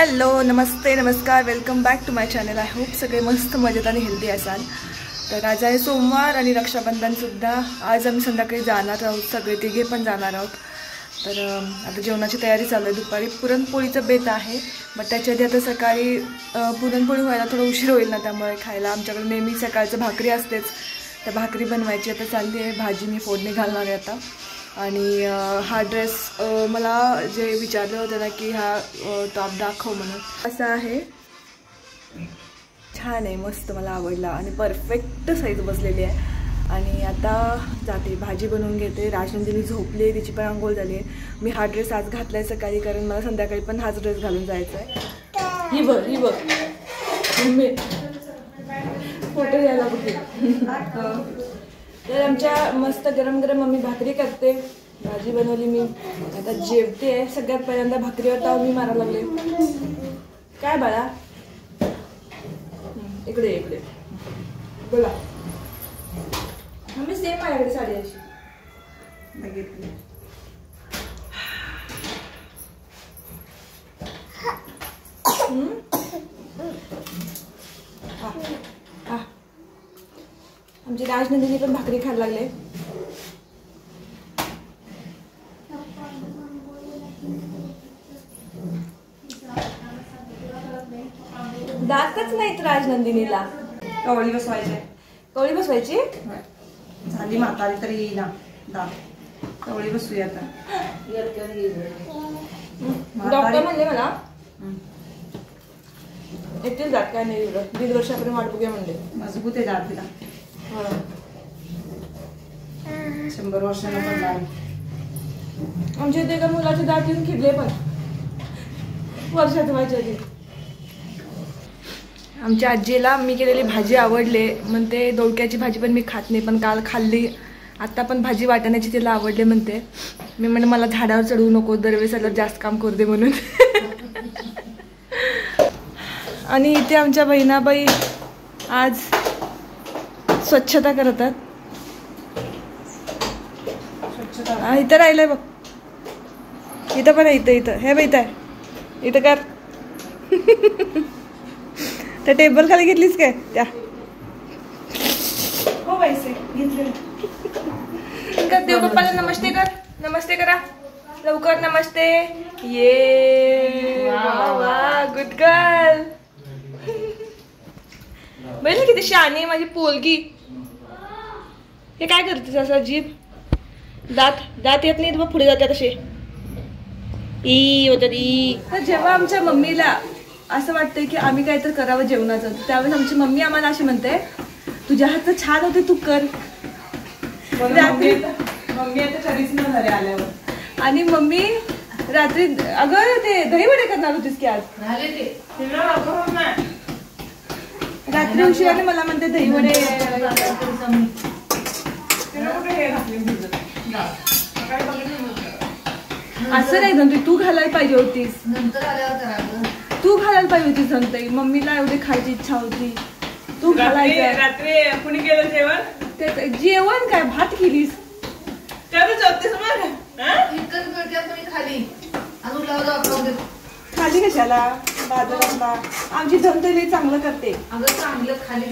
Hello नमस्ते नमस्कार welcome back to my channel. I hope सगळे मस्त मजेत आणि हेल्दी असाल. तर आज आहे सोमवार आणि रक्षाबंधनसुद्धा. आज आम्ही संध्याकाळी जाणार आहोत, सगळे तिघे पण जाणार आहोत. तर आता जेवणाची तयारी चालू आहे. दुपारी पुरणपोळीचं बेत आहे, बट त्याच्या आधी आता सकाळी पुरणपोळी व्हायला थोडं उशीर होईल ना, त्यामुळे खायला आमच्याकडे नेहमी सकाळचं भाकरी असतेच. तर भाकरी बनवायची आता चालली आहे. भाजी मी फोडणी घालणार आहे आता. आणि हा ड्रेस मला जे विचारलं होतं ना की हा टॉप दाखव म्हणून, असा आहे. छान आहे, मस्त, मला आवडला आणि परफेक्ट साईज बसलेली आहे. आणि आता जाते, भाजी बनवून घेते. राजनंदिनी झोपली आहे, तिची पण अंघोळ झाली आहे. मी हा ड्रेस आज घातला आहे सकाळी, कारण मला संध्याकाळी पण हाच ड्रेस घालून जायचा आहे. ही बघ फोटो द्यायला बघते. तर आमच्या मस्त गरम गरम मम्मी भाकरी करते. भाजी बनवली मी, आता जेवते. सगळ्यात पहिल्यांदा भाकरीवर ताव मी मारायला लागले. काय बाळा, इकडे इकडे बोला. मम्मी सेम माझ्याकडे साडी अशी बघितली. आमची राजनंदिनी पण भाकरी खायला लागले. दातच नाहीत राजनंदिनीला. कवळी बसवायची. कवळी बसवायची झाली म्हातारी तरी येईना दात. कवळी बसूया आता. डॉक्टर म्हणले मला येतील दात, काय नाही, 1.5 वर्षापर्यंत वाट बघूया म्हणले. मजबूत आहे दात तिला. 100 वर्षांना पडणार. आमच्या इथे एका मुलाचे दात येऊन खिडले पण वर्षाचं व्हायच्या आधी. आमच्या आजीला मी केलेली भाजी आवडले, म्हणते दोडक्याची भाजी पण मी खात नाही, पण काल खाल्ली. आत्ता पण भाजी वाटाण्याची तिला आवडले म्हणते. मी म्हणते मला झाडावर चढवू नको, दरवेळेला जास्त काम करू दे म्हणून. आणि इथे आमच्या बहिणाबाई आज स्वच्छता करतात. इथं राहिलंय बघ, इथं पण आहे, इथं हे बघ, इथं आहे, इथं कर. त्या टेबल खाली घेतलीस काय त्या? हो पैसे घेतले. देवबाप्पाला नमस्ते कर, नमस्ते करा लवकर, नमस्ते. ये वा गुड गर्ल. बघितलं किती शहाणी आहे माझी पोलगी. हे काय करतेस असं? जीभ, दात येत नाही, पुढे जातात असे ई होतात ई. तर जेव्हा आमच्या मम्मीला असं वाटतंय की आम्ही काहीतरी करावं जेवणाचं, त्यावेळेस आमची मम्मी आम्हाला अशी म्हणते, तुझ्या हातचं छान होते, तू कर. मम्मी आता कधीच न झाले आल्यावर. आणि मम्मी रात्री, अगं ते दही वडे करणार होतीस की आज? रात्री उशिराने मला म्हणते दही वडे. असं नाही ना, तू घालायला पाहिजे होतीस, तू घालायला पाहिजे होतीस नंतर. मम्मीला एवढी खायची इच्छा होती, तू घालायचं. रात्री कुणी केलं जेवण? जेवण काय, भात केलीस. खाली कशाला बाजारातला? आमची धमतली चांगलं करते. अगं चांगलं खाली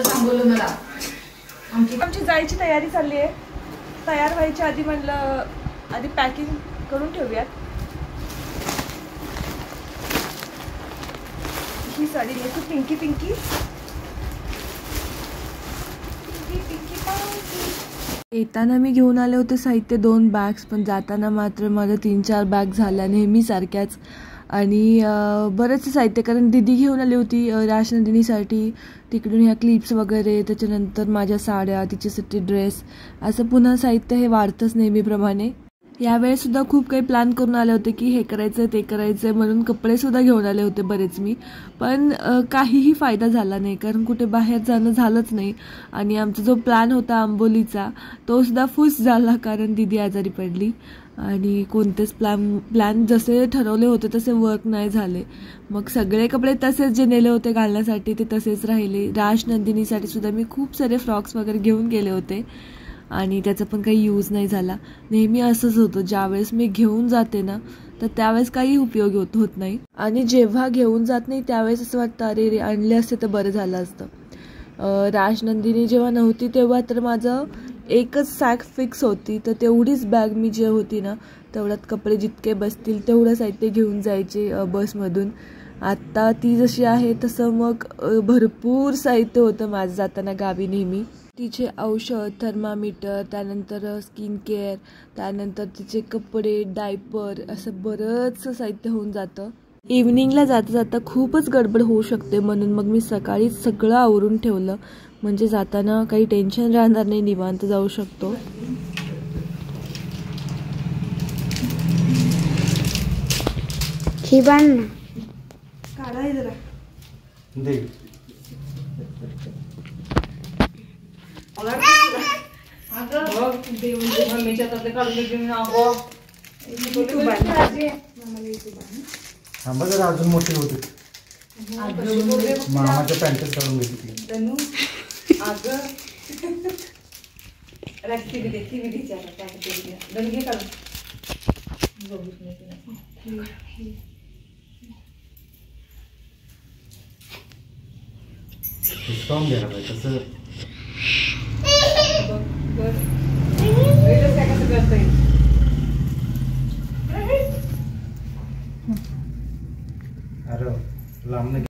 सांगवलं मला. आमची जायची तयारी चालली आहे. तयार व्हायच्या आधी म्हणलं आधी पॅकिंग करून ठेवूयात. ही साडी नेसू, पिंकी पिंकी येताना मी घेऊन आले होते साहित्य 2 बॅग्स, पण जाताना मात्र माझं 3-4 बॅग झाल्या नेहमी सारख्याच. आणि बरेचसे साहित्य, कारण दिदी घेऊन आली होती राजनंदिनीसाठी तिकडून ह्या क्लिप्स वगैरे, त्याच्यानंतर माझ्या साड्या, तिच्यासाठी ड्रेस, असं पुन्हा साहित्य हे वाढतंच नेहमीप्रमाणे. यावेळेसुद्धा खूप काही प्लॅन करून आले होते की हे करायचं ते करायचं, म्हणून कपडेसुद्धा घेऊन आले होते बरेच मी. पण काहीही फायदा झाला नाही, कारण कुठे बाहेर जाणं झालंच नाही. आणि आमचा जो प्लॅन होता आंबोलीचा, तो सुद्धा फुस झाला, कारण दिदी आजारी पडली आणि कोणतेच प्लॅन जसे ठरवले होते तसे वर्क नाही झाले. मग सगळे कपडे तसेच जे नेले होते घालण्यासाठी ते तसेच राहिले. राजनंदिनीसाठी सुद्धा मी खूप सारे फ्रॉक्स वगैरे घेऊन गेले होते आणि त्याचा पण काही यूज नाही झाला. नेहमी असंच होतं, ज्यावेळेस मी घेऊन जाते ना तर त्यावेळेस काही उपयोग होत नाही. आणि जेव्हा घेऊन जात नाही त्यावेळेस असं वाटतं अरे रे आणले असते तर बरं झालं असतं. राजनंदिनी जेव्हा नव्हती तेव्हा तर माझं एकच सॅक फिक्स होती, तर तेवढीच बॅग मी जे होती ना तेवढ्यात कपडे जितके बसतील तेवढं साहित्य घेऊन जायचे बसमधून. आत्ता ती जशी आहे तसं मग भरपूर साहित्य होतं माझं जाताना गावी नेहमी. तिचे औषध, थर्मामीटर, त्यानंतर स्किन केअर, त्यानंतर तिचे कपडे, डायपर, असं बरंचसं साहित्य होऊन जातं. इव्हनिंगला जाता जाता खूपच गडबड होऊ शकते, म्हणून मग मी सकाळीच सगळं आवरून ठेवलं, म्हणजे जाताना काही टेन्शन राहणार नाही, निवांत जाऊ शकतो. ही बाण ना काढा जरा दे. मम्मीच्या हातातले काढून घेऊन थांबा जरा, अजून मोठी होते. मामाच्या पॅन्टच काढून घेतली. डिस्काउंट घ्यायला पाहिजे तसं. अरे लांब नाही.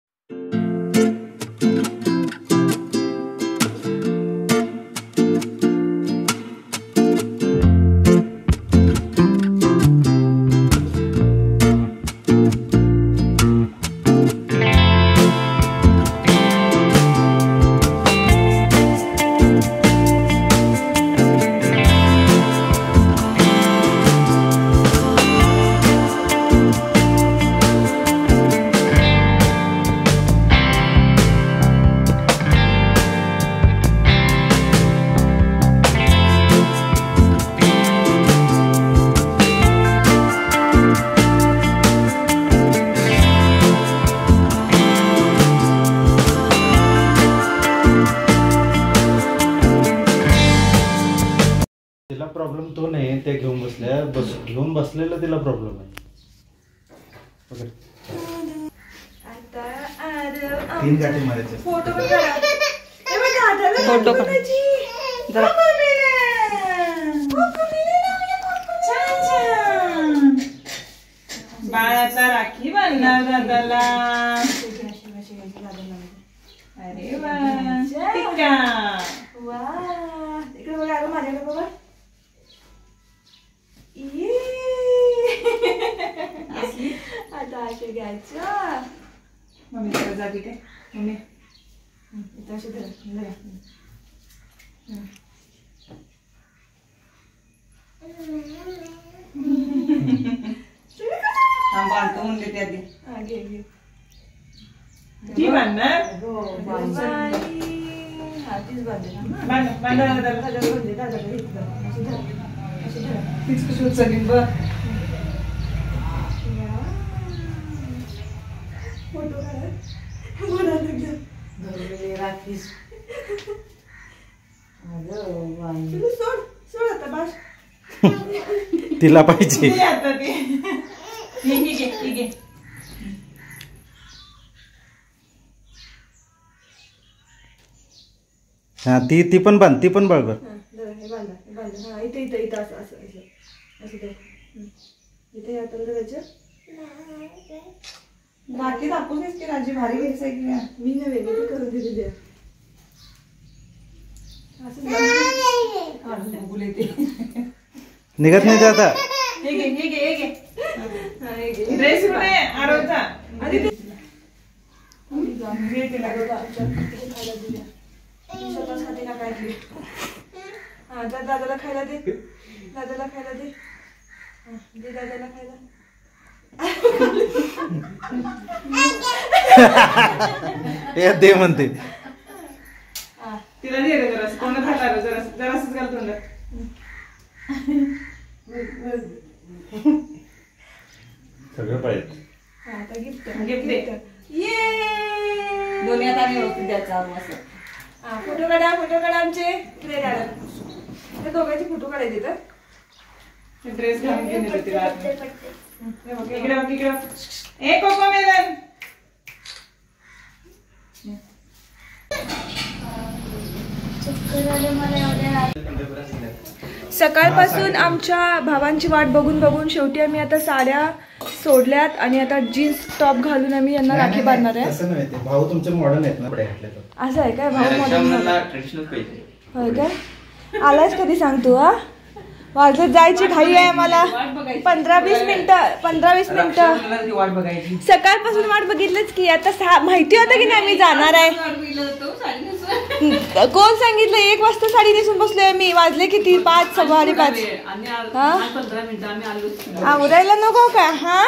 तिला प्रॉब्लेम तो नाही, ते घेऊन घेऊन बसलेला तिला प्रॉब्लेम आहे. तीन गाठी मारायचे. फोटो बाळाचा राखी बांधणार दादाला. अरे वा, टिक्का. वा, इकडे बघा, अगं माझ्याकडे बघा. आता असे घ्यायचं. मम्मी जरा जा तिथे. मम्मी इथं अशी धरा. बांधतो म्हणले ते आधी. घे घे. ती बांधणार? हातीच बांधेल. बांधा तीच कशी उचलली बघ. फोटो राखीस. सोड सोड आता बास. तिला पाहिजे. आता ते हा ती पण बांध, ती पण बरोबर. बांधा. इथे इथं इथं असं असं असं ते इथे आता धरायचं. बाकी दाखवूनच की राजी भारी घ्यायचं आहे की मी नव्हे ते करून दिली द्या. निघत नाही ते आता. ड्रेस कुठे आरोचा आधी स्वतःसाठी ना काढली. हा दादाला खायला दे. दादाला खायला दे. दे दादाला खायला. दे म्हणते. तिला दे रे जरासं. कोण खाणार जरासच घाल तोंडात. सगळं पाहिजे. आता गिफ्ट दे. दोन्ही आता व्यवस्थित द्यायचा असं. हा फोटो काढा आमचे. रे काढा. ते दोघांचे फोटो काढायचे तर ड्रेस घालून घेऊन येते तिला. इकडे बघ इकडे ए कोकोमेलन. सकाळपासून आमच्या भावांची वाट बघून बघून शेवटी आम्ही आता साड्या सोडल्यात आणि आता जीन्स टॉप घालून आम्ही यांना राखी बांधणार आहे. असं नाही, भाऊ तुमचे मॉडर्न आहेत ना, असं आहे काय? भाऊ मॉडर्न होय काय? आलाच कधी सांगतो? हा वाजत जायची घाई आहे मला. 15-20 मिनिटं सकाळपासून वाट बघितलंच की. आता माहिती होतं की नाही आम्ही जाणार आहे. कोण सांगितलं? 1 वाजता साडी नेसून बसलोय मी. वाजले किती? 5, 5:15. आवरायला नको का? हा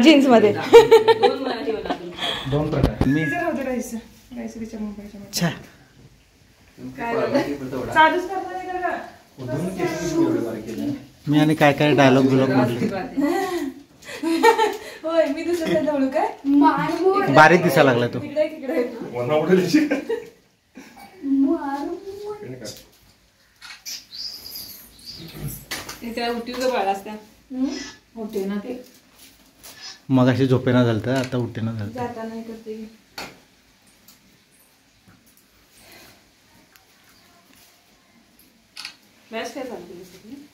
जीन्स मध्ये दोन प्रकार. मी आणि काय काय डायलॉग म्हटले. होय मी दुसऱ्या जवळ काय बारीक दिसायला लागला तो. मग अशी झोपेना झालं तर आता उठेना झालं. जाता नाही करते.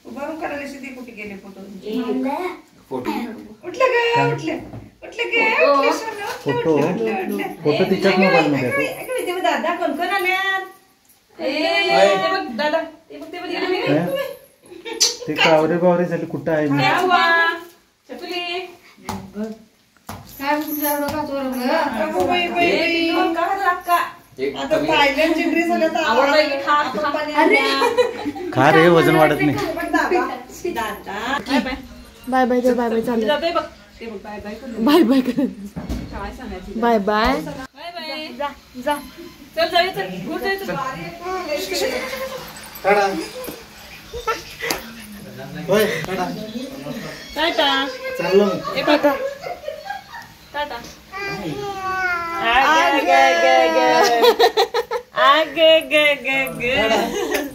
उभारून करायला ती कुठे गेले फोटो? फोटो तिच्याच मोबाईल मध्ये. दादा कोण कोण आल्यात? ते कावरे बावरे झाले. कुठं आहे मी? खा रे, वजन वाढत नाही. बाय बाय बाय बाय चालू. बाय बाय कर. Bye bye. जा जा.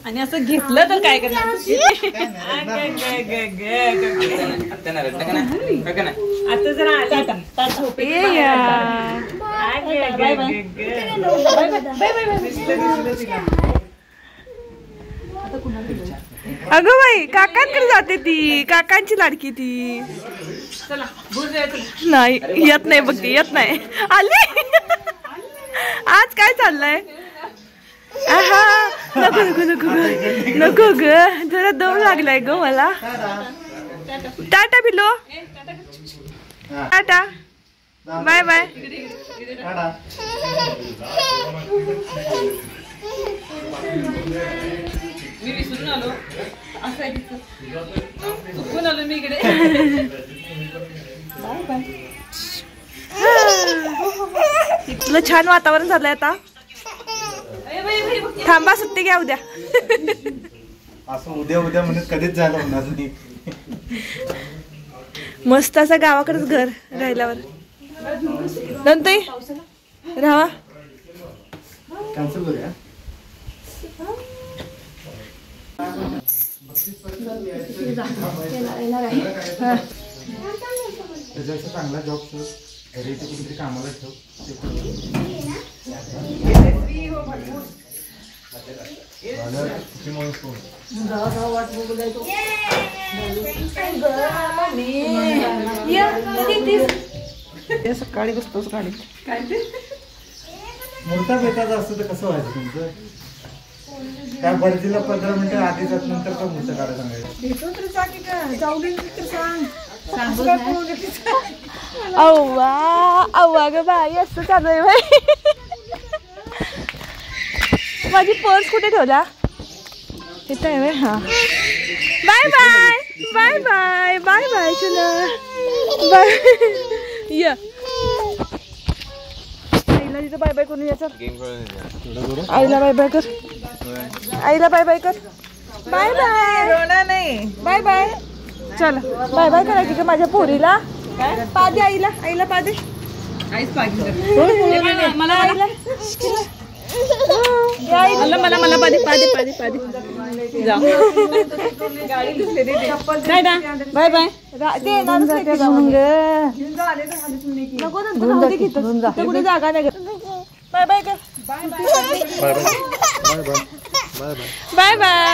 आणि असं घेतलं तर काय करणार? आता जरा अगं बाई काकांकडे जाते ती. काकांची लाडकी ती. नाही येत नाही बघ ती. येत नाही. आली. आज काय चाललंय? नको नको नको नको ग. जरा दम लागलाय ग मला. टाटा पिलो. टाटा. Bye bye. मी विसरून आलो. असं चुकून आलो मी इकडे. तुला छान वातावरण झालंय आता. थांबा सुट्टी घ्या उद्या. असं उद्या उद्या म्हणत कधीच झालं होणार नाही. मस्त असं गावाकडेच घर राहिल्यावर. नंतर राहा. कॅन्सल करूया. चांगला जॉब घरी कुठेतरी कामाला ठेव. सकाळी बसतोच गाडीत. काय ते मोठा बेताचा असतं तर कसं व्हायचं तुमचं? त्या भरतीला 15 मिनिटं आधी जात नंतर का मोठं काढा सांगायचं? भेटो तर चाकी का जाऊ दे तर सांग. अव्वा अव्वा ग बाई. असं चालू आहे बाई. माझी पर्स कुठे ठेवला? इथं आहे बाई. हा bye bye bye bye bye bye. चला बाय. या आईला तिथं बाय बाय करून याचा. आईला बाय बाय कर. आईला बाय बाय कर. Bye bye. रोना नाही. Bye bye. चल बाय बाय करायची का माझ्या पोरीला? पादे आईला. आईला पादे. आईच पाहिजे मला. आईला मला पादी जा बाय बाय ते नको नंतर कुठे जागा नाही. बाय बाय कर. Bye bye.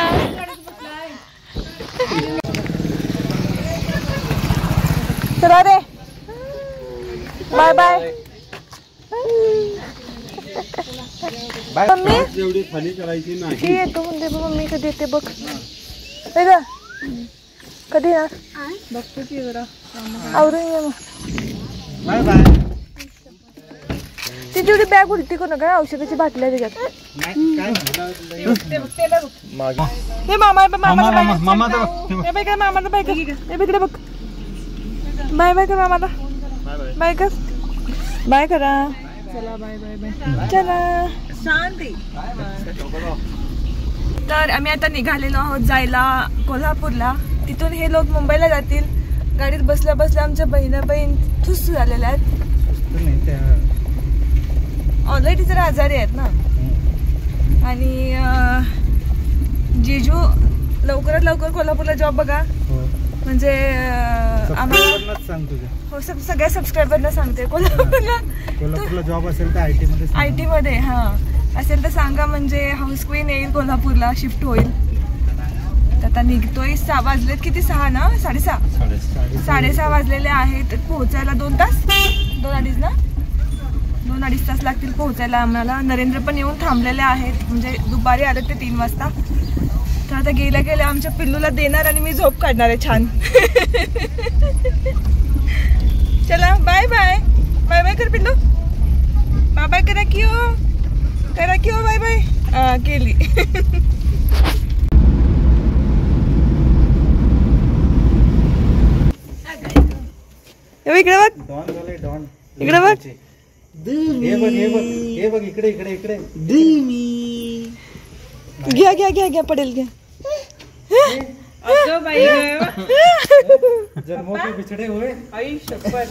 चला रे. Bye bye. मम्मी एवढी खाली करायची नाही. येतो म्हणते मम्मी कधी येते बघ. कधी येणार बघतो की जरा आवरून ये मग. Bye bye. ती तेवढी बॅग उलटी करू नका. औषधाची बाटली आहे त्याच्यात. हे मामा मामाला बाय कर. हे इकडे बघ. बाय बाय कर मामाला. बाय कर. बाय करा. चला बाय बाय बाय. चला. शांती. तर आम्ही आता निघालेलो आहोत जायला कोल्हापूरला. तिथून हे लोक मुंबईला जातील. गाडीत बसल्या बसल्या आमच्या बहीण ठुस झालेल्या आहेत. ऑलरेडी जरा आजारी आहेत ना. आणि जिजू लवकरात लवकर कोल्हापूरला जॉब बघा. म्हणजे आम्हाला हो सगळ्या सबस्क्रायबरला सांगते कोल्हापूरला जॉब असेल तर आयटी मध्ये हा असेल तर सांगा. म्हणजे हाऊस क्वीन येईल कोल्हापूरला शिफ्ट होईल. तर आता निघतोय. 6 वाजलेत. किती 6 ना 6:30 6:30 वाजलेले आहेत. पोहोचायला 2 तास 2-2.5 ना 2-2.5 तास लागतील पोहोचायला आम्हाला. नरेंद्र पण येऊन थांबलेले आहेत. म्हणजे दुपारी आले ते 3 वाजता. तर आता गेल्या गेल्या आमच्या पिल्लूला देणार आणि मी झोप काढणार आहे छान. चला बाय बाय. बाय बाय कर पिल्लू. बाय बाय करा क्यों बाय बाय केली. इकडे बघ. इकडे बघ. हे बघ इकडे इकडे इकडे. घ्या पडेल घ्या. जन्मों के बिछड़े हुए. आई शपथ.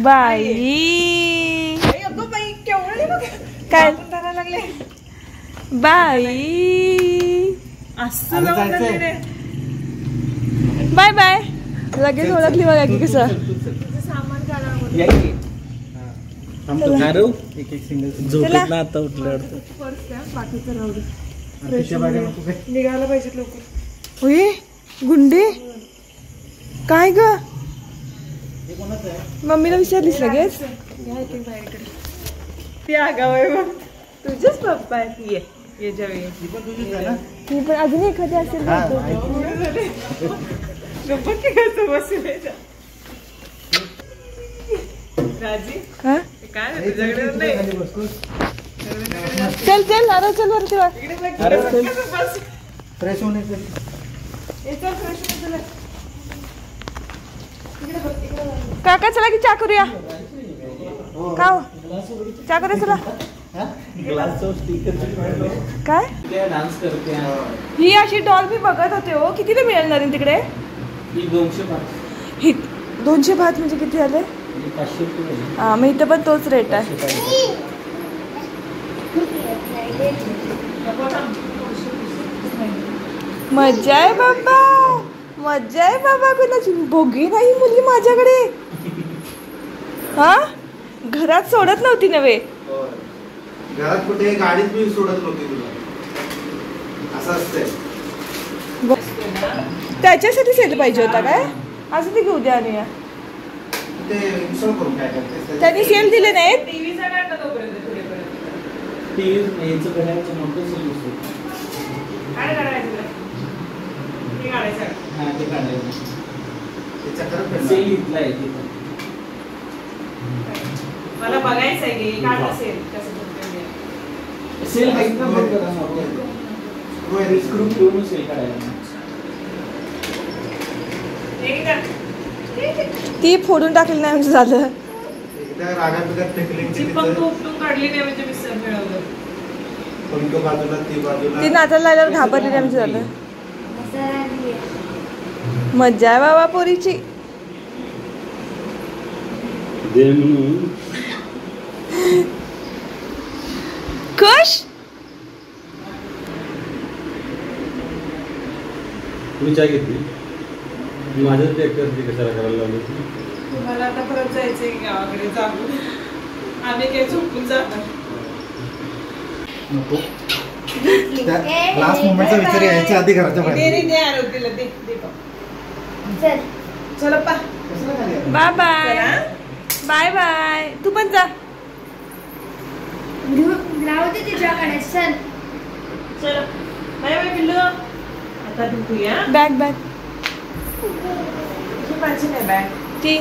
बाई काय लागले बाई. असं बाय बाय. लगेच ओळखली बघा की कसं. झोपेतला आता उठलं. निघायला पाहिजे लवकर. होय गुंडे काय ग. मम्मीला विचारलीस लगेच. तुझेच पप्पा आहेत. ये जाऊया. ती पण अजून एखादी असेल. गप्पा की कसं बसले राजी. हा काय तुझ्याकडे नाही. चल अरे चल वर तेव्हा. फ्रेश होणे. काका चला की चहा करूया. का चहा करूया चला. काय ही अशी डॉल मी बघत होते हो. कितीला मिळणार आहे तिकडे. 200 भात म्हणजे किती झाले. हा मग इथं पण तोच रेट आहे. मज्जा आहे बाबा. मज्जा आहे बाबा. कोणाची बोगी नाही मुलगी माझ्याकडे. हा घरात सोडत नव्हती नव्हे. घरात कुठे गाडीत मी सोडत नव्हती तुला. असं असतंय. त्याच्यासाठी सेल पाहिजे होता काय. असं ते घेऊ द्या. आणि त्यांनी सेल दिले नाहीत. टीव्हीचा काय का तोपर्यंत थोडेपर्यंत काय करायचं ते काढायचं. मला बघायचं आहे की काढलं सेल कसं ती फोडून टाकली नाही आमचं झालं. काढली नाही म्हणजे मिसळ मिळवलं. ती नाचायला लागल्यावर घाबरली नाही आमचं झालं. मज्जा आहे बाबा पोरीची. खुश मी चाय घेतली माझ्याच एकट्याची कशाला करायला लावली तुम्हाला आता परत जायचंय गावाकडे जाऊ आम्ही काय झोपून जाणार नको लास्ट मोमेंटचा विचार यायच्या आधी घराच्या बाहेर दे आरोग्याला दे चल चला पा बाय बाय बाय बाय तू पण जा राहू दे तिच्याकडे चल चलो बाय बाय पिल्लू आता ढुकूया बॅग बॅग माझी नाही बॅग ती